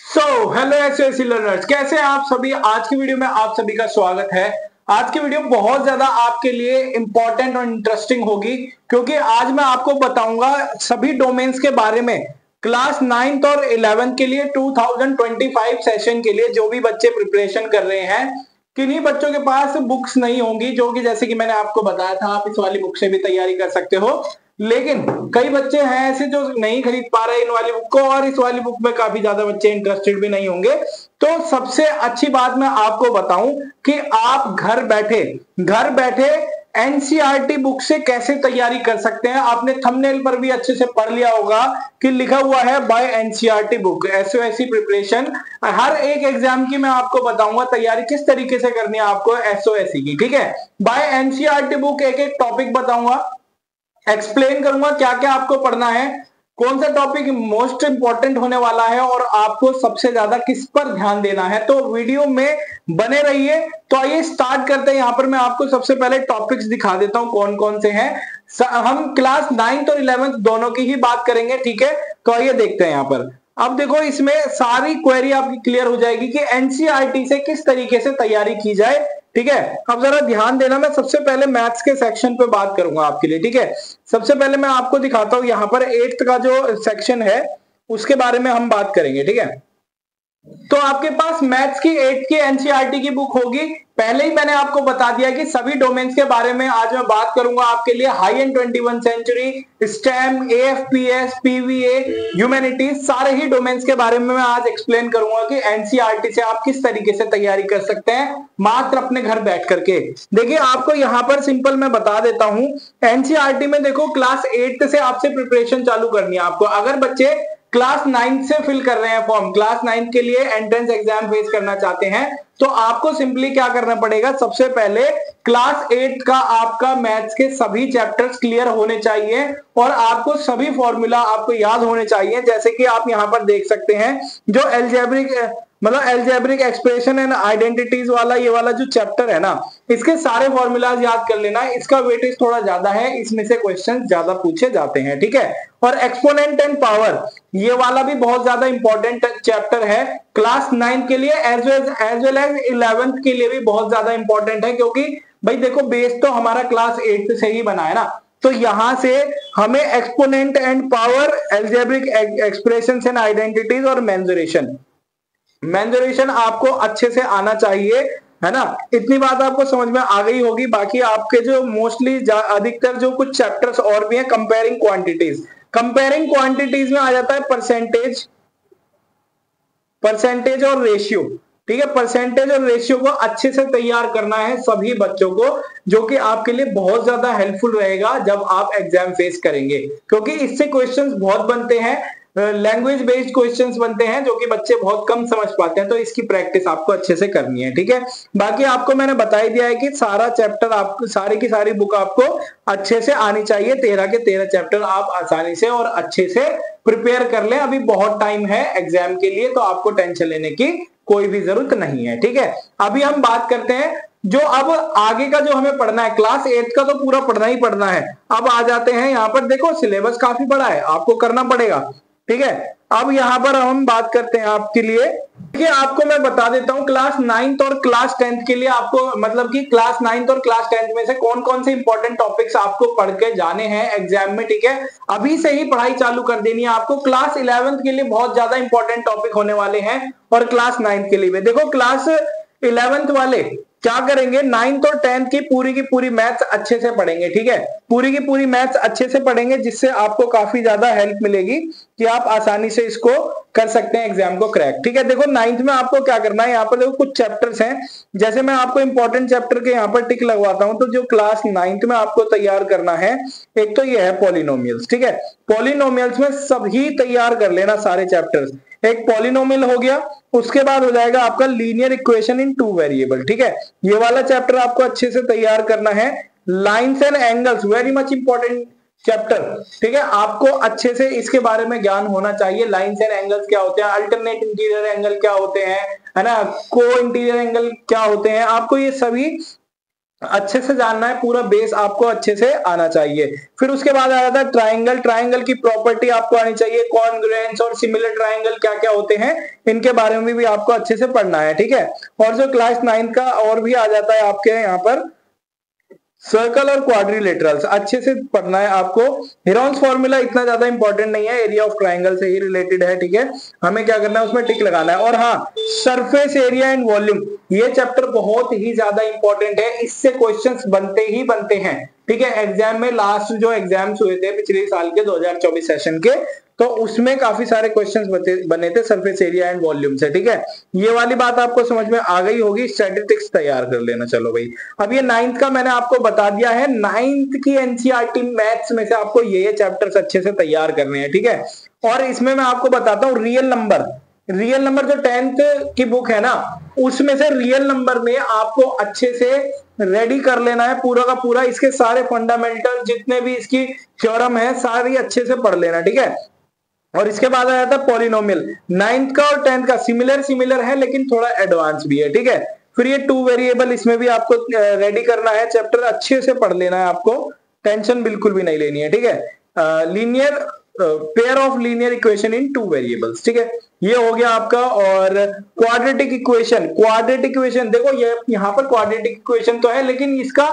Hello एसओएसी learners, कैसे हैं आप सभी। आज की वीडियो में आप सभी का स्वागत है। आज की वीडियो बहुत ज्यादा आपके लिए इंपॉर्टेंट और इंटरेस्टिंग होगी, क्योंकि आज मैं आपको बताऊंगा सभी डोमेन्स के बारे में। क्लास 9th और 11th के लिए 2025 सेशन के लिए जो भी बच्चे प्रिपरेशन कर रहे हैं, किन्हीं बच्चों के पास बुक्स नहीं होंगी, जो कि जैसे कि मैंने आपको बताया था, आप इस वाली बुक से भी तैयारी कर सकते हो। लेकिन कई बच्चे हैं ऐसे जो नहीं खरीद पा रहे इन वाली बुक को, और इस वाली बुक में काफी ज्यादा बच्चे इंटरेस्टेड भी नहीं होंगे। तो सबसे अच्छी बात मैं आपको बताऊं कि आप घर बैठे एनसीईआरटी बुक से कैसे तैयारी कर सकते हैं। आपने थंबनेल पर भी अच्छे से पढ़ लिया होगा कि लिखा हुआ है बाय एनसीईआरटी बुक, एसओएसी प्रिपरेशन। हर एक एग्जाम की मैं आपको बताऊंगा तैयारी किस तरीके से करनी है आपको एसओएसी की, ठीक है। बाय एनसीईआरटी बुक एक एक टॉपिक बताऊंगा, एक्सप्लेन करूंगा क्या क्या आपको पढ़ना है, कौन सा टॉपिक मोस्ट इंपॉर्टेंट होने वाला है और आपको सबसे ज्यादा किस पर ध्यान देना है। तो वीडियो में बने रहिए। तो आइए स्टार्ट करते हैं। यहां पर मैं आपको सबसे पहले टॉपिक्स दिखा देता हूं कौन कौन से हैं। हम क्लास 9th और 11th दोनों की ही बात करेंगे, ठीक है। तो आइए देखते हैं। यहां पर अब देखो, इसमें सारी क्वेरी आपकी क्लियर हो जाएगी कि एनसीईआरटी से किस तरीके से तैयारी की जाए, ठीक है। अब जरा ध्यान देना, मैं सबसे पहले मैथ्स के सेक्शन पे बात करूंगा आपके लिए, ठीक है। सबसे पहले मैं आपको दिखाता हूं, यहां पर 8th का जो सेक्शन है उसके बारे में हम बात करेंगे, ठीक है। तो आपके पास मैथ्स की 8th की एनसीईआरटी की बुक होगी। पहले ही मैंने आपको बता दिया कि सभी डोमेन्स के बारे में आज मैं बात करूंगा आपके लिए। High and 21 century, STEM, AFPS, PVA, humanities, सारे ही डोमेन्स के बारे में मैं आज एक्सप्लेन करूंगा कि एनसीईआरटी से आप किस तरीके से तैयारी कर सकते हैं मात्र अपने घर बैठ करके। देखिए, आपको यहां पर सिंपल मैं बता देता हूं। एनसीईआरटी में देखो, क्लास 8th से आपसे प्रिपरेशन चालू करनी है आपको। अगर बच्चे क्लास 9th से फिल कर रहे हैं फॉर्म, क्लास 9th के लिए एंट्रेंस एग्जाम फेस करना चाहते हैं, तो आपको सिंपली क्या करना पड़ेगा, सबसे पहले क्लास 8 का आपका मैथ्स के सभी चैप्टर्स क्लियर होने चाहिए और आपको सभी फॉर्मूला आपको याद होने चाहिए। जैसे कि आप यहां पर देख सकते हैं, जो एल्जेब्रिक एक्सप्रेशन एंड आइडेंटिटीज वाला ये वाला जो चैप्टर है ना, इसके सारे फॉर्मूलाज याद कर लेना। इसका वेटेज थोड़ा ज्यादा है, इसमें से क्वेश्चन ज्यादा पूछे जाते हैं, ठीक है। और एक्सपोनेंट एंड पावर, ये वाला भी बहुत ज्यादा इंपॉर्टेंट चैप्टर है क्लास 9 के लिए, एज वेल एज 11th के लिए भी बहुत ज्यादा इंपॉर्टेंट है। क्योंकि भाई देखो, बेस तो हमारा क्लास 8 से ही बना है ना, तो यहां से हमें exponent and power, algebraic expressions and identities और मेंसुरेशन आपको अच्छे से आना चाहिए, है ना। इतनी बात आपको समझ में आ गई होगी। बाकी आपके जो मोस्टली अधिकतर जो कुछ चैप्टर्स और भी हैं, कंपेयरिंग क्वांटिटीज में आ जाता है परसेंटेज और रेशियो, ठीक है। परसेंटेज और रेशियो को अच्छे से तैयार करना है सभी बच्चों को, जो कि आपके लिए बहुत ज्यादा हेल्पफुल रहेगा जब आप एग्जाम फेस करेंगे। क्योंकि इससे क्वेश्चंस बहुत बनते हैं, लैंग्वेज बेस्ड क्वेश्चंस बनते हैं, जो कि बच्चे बहुत कम समझ पाते हैं। तो इसकी प्रैक्टिस आपको अच्छे से करनी है, ठीक है। बाकी आपको मैंने बता ही दिया है कि सारा चैप्टर, आपको सारी की सारी बुक आपको अच्छे से आनी चाहिए। 13 के 13 चैप्टर आप आसानी से और अच्छे से प्रिपेयर कर लें। अभी बहुत टाइम है एग्जाम के लिए, तो आपको टेंशन लेने की कोई भी जरूरत नहीं है, ठीक है। अभी हम बात करते हैं जो अब आगे का जो हमें पढ़ना है। क्लास 8 का तो पूरा पढ़ना ही पढ़ना है। अब आ जाते हैं, यहाँ पर देखो सिलेबस काफी बड़ा है, आपको करना पड़ेगा, ठीक है। अब यहां पर हम बात करते हैं आपके लिए, देखिए आपको मैं बता देता हूं क्लास 9th और क्लास 10th के लिए आपको, मतलब कि क्लास 9th और क्लास 10th में से कौन कौन से इंपॉर्टेंट टॉपिक्स आपको पढ़ के जाने हैं एग्जाम में, ठीक है। अभी से ही पढ़ाई चालू कर देनी है आपको। क्लास 11th के लिए बहुत ज्यादा इंपॉर्टेंट टॉपिक होने वाले हैं, और क्लास 9th के लिए भी। देखो, क्लास 11th वाले क्या करेंगे, 9th और 10th की पूरी मैथ्स अच्छे से पढ़ेंगे, ठीक है। पूरी की पूरी मैथ्स अच्छे से पढ़ेंगे, जिससे आपको काफी ज्यादा हेल्प मिलेगी कि आप आसानी से इसको कर सकते हैं एग्जाम को क्रैक, ठीक है। देखो 9th में आपको क्या करना है, यहाँ पर देखो कुछ चैप्टर्स हैं। जैसे मैं आपको इंपॉर्टेंट चैप्टर के यहाँ पर टिक लगवाता हूं, तो जो क्लास 9th में आपको तैयार करना है, एक तो ये है पॉलिनोमियल्स, ठीक है। पॉलिनोमियल्स में सभी तैयार कर लेना सारे चैप्टर्स। एक पॉलिनोमियल हो गया, उसके बाद हो जाएगा आपका लीनियर इक्वेशन इन 2 वेरिएबल, ठीक है। ये वाला चैप्टर आपको अच्छे से तैयार करना है। Lines and angles, very much important chapter, ठीक है। आपको अच्छे से इसके बारे में ज्ञान होना चाहिए। लाइंस एंड एंगल्स क्या होते हैं, अल्टरनेट इंटीरियर एंगल क्या होते हैं, है ना, को इंटीरियर एंगल क्या होते हैं, आपको ये सभी अच्छे से जानना है, पूरा बेस आपको अच्छे से आना चाहिए। फिर उसके बाद आ जाता है ट्राइंगल। ट्राइंगल की प्रॉपर्टी आपको आनी चाहिए, कॉन्ग्रुएंस और सिमिलर ट्राइंगल क्या क्या होते हैं इनके बारे में भी आपको अच्छे से पढ़ना है, ठीक है। और जो क्लास 9 का और भी आ जाता है आपके यहाँ पर सर्कल और क्वाड्रिलेटरल्स, अच्छे से पढ़ना है आपको। हेरोन्स फॉर्मूला इतना ज्यादा इंपॉर्टेंट नहीं है, एरिया ऑफ ट्राइंगल से ही रिलेटेड है, ठीक है। हमें क्या करना है, उसमें टिक लगाना है। और हाँ, सरफेस एरिया एंड वॉल्यूम, ये चैप्टर बहुत ही ज्यादा इंपॉर्टेंट है, इससे क्वेश्चंस बनते ही बनते हैं, ठीक है। एग्जाम में लास्ट जो एग्जाम्स हुए थे पिछले साल के 2024 सेशन के, तो उसमें काफी सारे क्वेश्चंस बने थे सरफेस एरिया एंड वॉल्यूम से, ठीक है। ये वाली बात आपको समझ में आ गई होगी, स्टैटिस्टिक्स तैयार कर लेना। चलो भाई, अब ये 9th का मैंने आपको बता दिया है। 9th की एनसीईआरटी मैथ्स में से आपको ये चैप्टर्स अच्छे से तैयार करने हैं, ठीक है। और इसमें मैं आपको बताता हूँ रियल नंबर जो 10th की बुक है ना, उसमें से रियल नंबर में आपको अच्छे से रेडी कर लेना है पूरा का पूरा। इसके सारे फंडामेंटल जितने भी इसकी थ्योरम है सारी अच्छे से पढ़ लेना, ठीक है। और इसके बाद आ जाता है पॉलिनोमियल। 9th का और 10th का सिमिलर है, लेकिन थोड़ा एडवांस भी है, ठीक है। फिर ये 2 वेरिएबल, इसमें भी आपको रेडी करना है, चैप्टर अच्छे से पढ़ लेना है आपको, टेंशन बिल्कुल भी नहीं लेनी है, ठीक है। Linear pair of linear equation in 2 variables, ठीक है, ये हो गया आपका। और क्वाड्रेटिक इक्वेशन देखो, ये यहाँ पर क्वाड्रेटिक इक्वेशन तो है, लेकिन इसका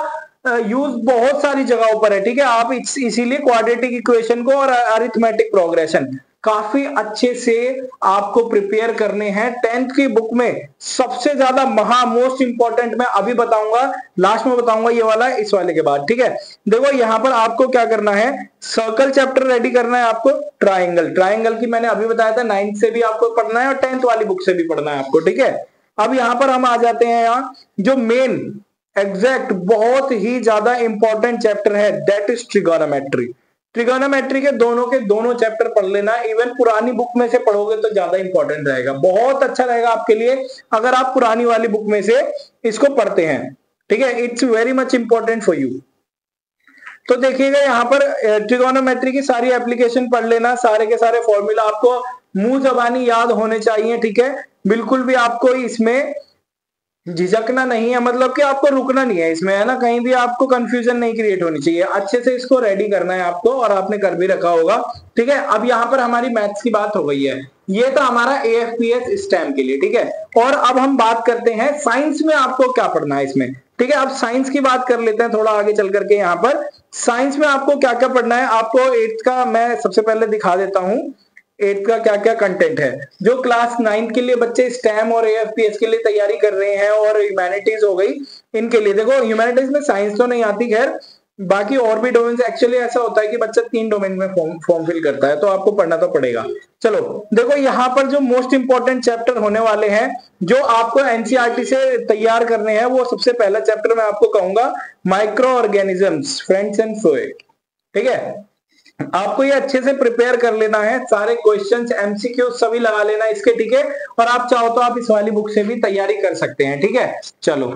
यूज बहुत सारी जगहों पर है, ठीक है। आप इसीलिए क्वाड्रेटिक इक्वेशन को और अरिथमेटिक प्रोग्रेशन काफी अच्छे से आपको प्रिपेयर करने हैं। 10th की बुक में सबसे ज्यादा मोस्ट इंपॉर्टेंट मैं अभी बताऊंगा, लास्ट में बताऊंगा ये वाला, इस वाले के बाद, ठीक है। देखो यहाँ पर आपको क्या करना है, सर्कल चैप्टर रेडी करना है आपको। ट्राइंगल की मैंने अभी बताया था, 9th से भी आपको पढ़ना है और 10th वाली बुक से भी पढ़ना है आपको, ठीक है। अब यहाँ पर हम आ जाते हैं, यहाँ जो मेन एग्जैक्ट बहुत ही ज्यादा इंपॉर्टेंट चैप्टर है, दैट इज ट्रिगोनोमेट्री के दोनों चैप्टर पढ़ लेना। इवन पुरानी बुक में से पढ़ोगे तो ज्यादा इंपॉर्टेंट रहेगा, बहुत अच्छा रहेगा आपके लिए अगर आप पुरानी वाली बुक में से इसको पढ़ते हैं, ठीक है। It's very much important for you. तो देखिएगा यहाँ पर ट्रिगोनोमेट्री की सारी एप्लीकेशन पढ़ लेना, सारे के सारे फॉर्मूला आपको मुंह जबानी याद होने चाहिए, ठीक है। बिल्कुल भी आपको इसमें झिझकना नहीं है, मतलब कि आपको रुकना नहीं है इसमें, है ना, कहीं भी आपको कंफ्यूजन नहीं क्रिएट होनी चाहिए, अच्छे से इसको रेडी करना है आपको, और आपने कर भी रखा होगा, ठीक है। अब यहाँ पर हमारी मैथ्स की बात हो गई है, ये तो हमारा AFPS स्टैम्प के लिए, ठीक है। और अब हम बात करते हैं साइंस में आपको क्या पढ़ना है इसमें, ठीक है। अब साइंस की बात कर लेते हैं थोड़ा आगे चल करके। यहाँ पर साइंस में आपको क्या क्या पढ़ना है, आपको 8th का मैं सबसे पहले दिखा देता हूँ 8th का क्या क्या कंटेंट है। जो क्लास 9 के लिए बच्चे स्टैम और AFPS के लिए तैयारी कर रहे हैं, और ह्यूमैनिटीज हो गई इनके लिए, देखो ह्यूमैनिटीज में साइंस तो नहीं आती, खैर बाकी और भी डोमेन। एक्चुअली ऐसा होता है कि बच्चा 3 डोमेन में फॉर्म फिल करता है, तो आपको पढ़ना तो पड़ेगा। चलो देखो, यहाँ पर जो मोस्ट इंपॉर्टेंट चैप्टर होने वाले हैं जो आपको एनसीईआरटी से तैयार करने हैं, वो सबसे पहला चैप्टर मैं आपको कहूंगा micro organisms, friends and fluid, ठीक है। आपको ये अच्छे से प्रिपेयर कर लेना है, सारे क्वेश्चंस MCQ सभी लगा लेना इसके, ठीक है। और आप चाहो तो आप इस वाली बुक से भी तैयारी कर सकते हैं, ठीक है। चलो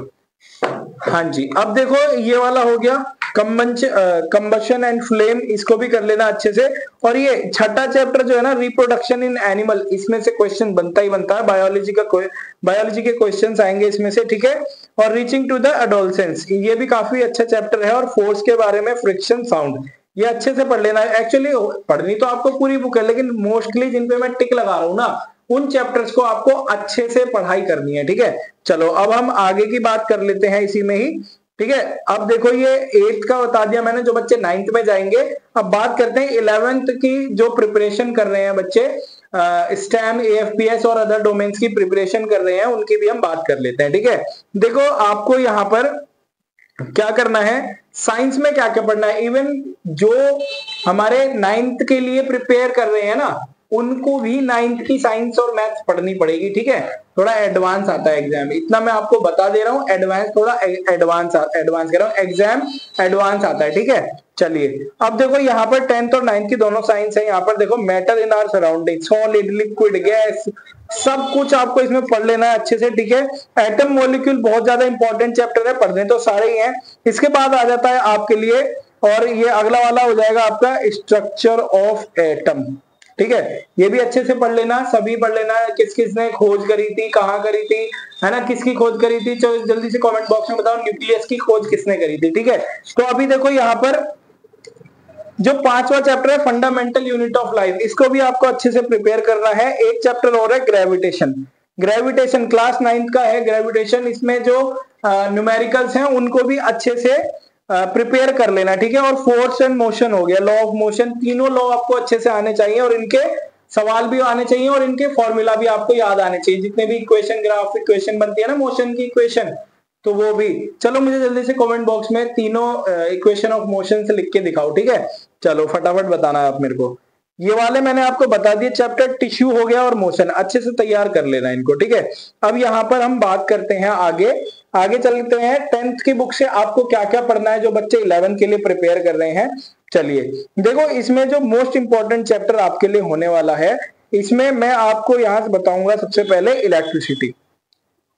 हाँ जी, अब देखो ये वाला हो गया कंबशन एंड फ्लेम, इसको भी कर लेना अच्छे से। और ये छठा चैप्टर जो है ना, रिप्रोडक्शन इन एनिमल, इसमें से क्वेश्चन बनता ही बनता है, बायोलॉजी के क्वेश्चंस आएंगे इसमें से, ठीक है। और रीचिंग टू द एडोलसेंस, ये भी काफी अच्छा चैप्टर है। और फोर्स के बारे में, फ्रिक्शन, साउंड, ये अच्छे से पढ़ लेना है। एक्चुअली पढ़नी तो आपको पूरी बुक है, लेकिन मोस्टली जिन पे मैं टिक लगा रहा हूं ना, उन चैप्टर्स को आपको अच्छे से पढ़ाई करनी है, ठीक है। चलो अब हम आगे की बात कर लेते हैं इसी में ही, ठीक है। अब देखो ये 8th का बता दिया मैंने, जो बच्चे 9th में जाएंगे। अब बात करते हैं 11th की, जो प्रिपरेशन कर रहे हैं बच्चे स्टैम, AFPS और अदर डोमेन्स की प्रिपरेशन कर रहे हैं, उनकी भी हम बात कर लेते हैं, ठीक है। देखो आपको यहाँ पर क्या करना है, साइंस में क्या क्या पढ़ना है। इवन जो हमारे 9th के लिए प्रिपेयर कर रहे हैं ना, उनको भी 9th की साइंस और मैथ्स पढ़नी पड़ेगी, ठीक है। थोड़ा एडवांस आता है एग्जाम, इतना मैं आपको बता दे रहा हूँ, एडवांस थोड़ा एडवांस कह रहा हूँ, एग्जाम एडवांस आता है, ठीक है। चलिए अब देखो यहाँ पर 10th और 9th की दोनों साइंस है। यहाँ पर देखो matter in our surrounding, solid, liquid, gas, सब कुछ आपको इसमें पढ़ लेना है अच्छे से, ठीक है। एटम मॉलिक्यूल बहुत ज्यादा इंपॉर्टेंट चैप्टर है, पढ़ने तो सारे ही हैं। इसके बाद आ जाता है आपके लिए, और ये अगला वाला हो जाएगा आपका स्ट्रक्चर ऑफ एटम, ठीक है, ये भी अच्छे से पढ़ लेना, सभी पढ़ लेना, किस किसने खोज करी थी, कहाँ करी थी, है ना, किसकी खोज करी थी, चलो जल्दी से कमेंट बॉक्स में बताओ न्यूक्लियस की खोज किसने करी थी। ठीक है, तो अभी देखो यहाँ पर जो 5वां चैप्टर है फंडामेंटल यूनिट ऑफ लाइफ, इसको भी आपको अच्छे से प्रिपेयर करना है। एक चैप्टर और है ग्रेविटेशन, ग्रेविटेशन क्लास 9th का है ग्रेविटेशन, इसमें जो न्यूमेरिकल्स हैं उनको भी अच्छे से प्रिपेयर कर लेना। ठीक है, और फोर्स एंड मोशन हो गया, लॉ ऑफ मोशन, तीनों लॉ आपको अच्छे से आने चाहिए और इनके सवाल भी आने चाहिए और इनके फॉर्मूला भी आपको याद आने चाहिए, जितने भी इक्वेशन, ग्राफ इक्वेशन बनती है ना मोशन की इक्वेशन, तो वो भी। चलो मुझे जल्दी से कमेंट बॉक्स में तीनों इक्वेशन ऑफ मोशन से लिख के दिखाओ। ठीक है, चलो फटाफट बताना है आप मेरे को। ये वाले मैंने आपको बता दिए चैप्टर, टिश्यू हो गया और मोशन, अच्छे से तैयार कर लेना इनको। ठीक है, अब यहाँ पर हम बात करते हैं आगे, आगे चलते हैं 10th की बुक से आपको क्या क्या पढ़ना है जो बच्चे 11 के लिए प्रिपेयर कर रहे हैं। चलिए देखो, इसमें जो मोस्ट इंपॉर्टेंट चैप्टर आपके लिए होने वाला है, इसमें मैं आपको यहां से बताऊंगा सबसे पहले इलेक्ट्रिसिटी।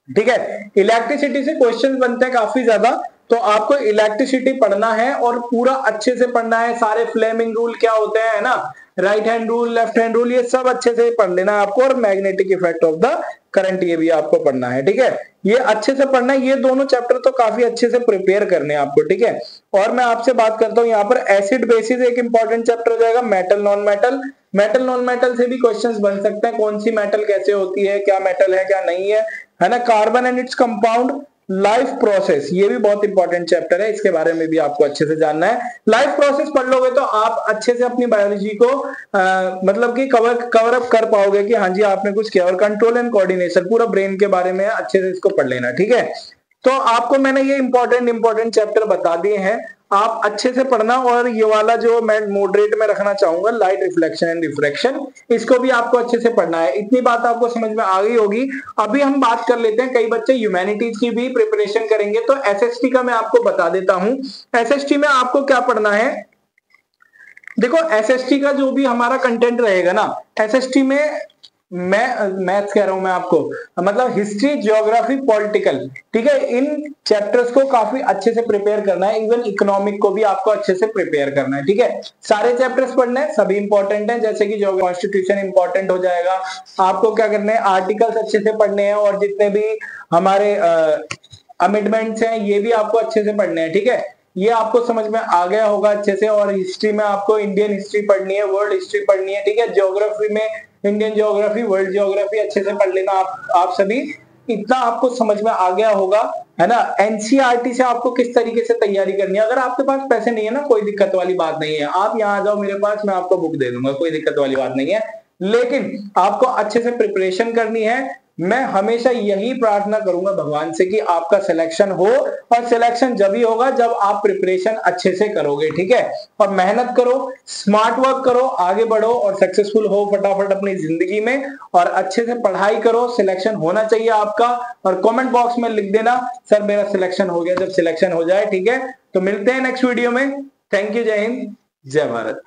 ठीक है, इलेक्ट्रिसिटी से क्वेश्चन बनते हैं काफी ज्यादा, तो आपको इलेक्ट्रिसिटी पढ़ना है और पूरा अच्छे से पढ़ना है। सारे फ्लेमिंग रूल क्या होते हैं, है ना, right hand rule, left hand rule, ये सब अच्छे से पढ़ लेना है आपको, और magnetic effect of the current, ये भी आपको पढ़ना है। ठीक है, ये अच्छे से पढ़ना है, ये दोनों चैप्टर तो काफी अच्छे से प्रिपेयर करने हैं आपको। ठीक है, और मैं आपसे बात करता हूं यहाँ पर एसिड बेसिस एक इंपॉर्टेंट चैप्टर हो जाएगा, metal non metal, metal non metal से भी क्वेश्चंस बन सकते हैं, कौन सी मेटल कैसे होती है, क्या मेटल है क्या नहीं है ना, carbon and its compound, life process, ये भी बहुत इंपॉर्टेंट चैप्टर है, इसके बारे में भी आपको अच्छे से जानना है। लाइफ प्रोसेस पढ़ लोगे तो आप अच्छे से अपनी बायोलॉजी को मतलब कि कवर अप कर पाओगे कि हाँ जी आपने कुछ किया। और कंट्रोल एंड कोऑर्डिनेशन पूरा ब्रेन के बारे में अच्छे से इसको पढ़ लेना। ठीक है, तो आपको मैंने ये इंपॉर्टेंट चैप्टर बता दिए हैं, आप अच्छे से पढ़ना। और ये वाला जो मैं मॉडरेट में रखना चाहूंगा, लाइट रिफ्लेक्शन एंड रिफ्रैक्शन, इसको भी आपको अच्छे से पढ़ना है। इतनी बात आपको समझ में आ गई होगी। अभी हम बात कर लेते हैं, कई बच्चे ह्यूमैनिटीज की भी प्रिपरेशन करेंगे, तो एसएसटी का मैं आपको बता देता हूं। एसएसटी में आपको क्या पढ़ना है, देखो एसएसटी का जो भी हमारा कंटेंट रहेगा ना, एसएसटी में मैं मैथ्स कह रहा हूं मैं आपको, मतलब हिस्ट्री, ज्योग्राफी, पॉलिटिकल, ठीक है, इन चैप्टर्स को काफी अच्छे से प्रिपेयर करना है। इवन इकोनॉमिक को भी आपको अच्छे से प्रिपेयर करना है। ठीक है, सारे चैप्टर्स पढ़ने हैं, सभी इंपॉर्टेंट हैं, जैसे कि जो कॉन्स्टिट्यूशन इंपॉर्टेंट हो जाएगा, आपको क्या करना है, आर्टिकल्स अच्छे से पढ़ने हैं, और जितने भी हमारे अमेंडमेंट्स हैं ये भी आपको अच्छे से पढ़ने हैं। ठीक है, ये आपको समझ में आ गया होगा अच्छे से। और हिस्ट्री में आपको इंडियन हिस्ट्री पढ़नी है, वर्ल्ड हिस्ट्री पढ़नी है। ठीक है, ज्योग्राफी में इंडियन ज्योग्राफी, वर्ल्ड ज्योग्राफी अच्छे से पढ़ लेना आप सभी, इतना आपको समझ में आ गया होगा, है ना। एनसीईआरटी से आपको किस तरीके से तैयारी करनी है, अगर आपके पास पैसे नहीं है ना, कोई दिक्कत वाली बात नहीं है, आप यहाँ आ जाओ मेरे पास, मैं आपको बुक दे दूंगा, कोई दिक्कत वाली बात नहीं है। लेकिन आपको अच्छे से प्रिपरेशन करनी है। मैं हमेशा यही प्रार्थना करूंगा भगवान से कि आपका सिलेक्शन हो, और सिलेक्शन जब ही होगा जब आप प्रिपरेशन अच्छे से करोगे। ठीक है, और मेहनत करो, स्मार्ट वर्क करो, आगे बढ़ो और सक्सेसफुल हो फटाफट अपनी जिंदगी में, और अच्छे से पढ़ाई करो, सिलेक्शन होना चाहिए आपका। और कमेंट बॉक्स में लिख देना सर मेरा सिलेक्शन हो गया, जब सिलेक्शन हो जाए। ठीक है, तो मिलते हैं नेक्स्ट वीडियो में। थैंक यू, जय हिंद, जय भारत।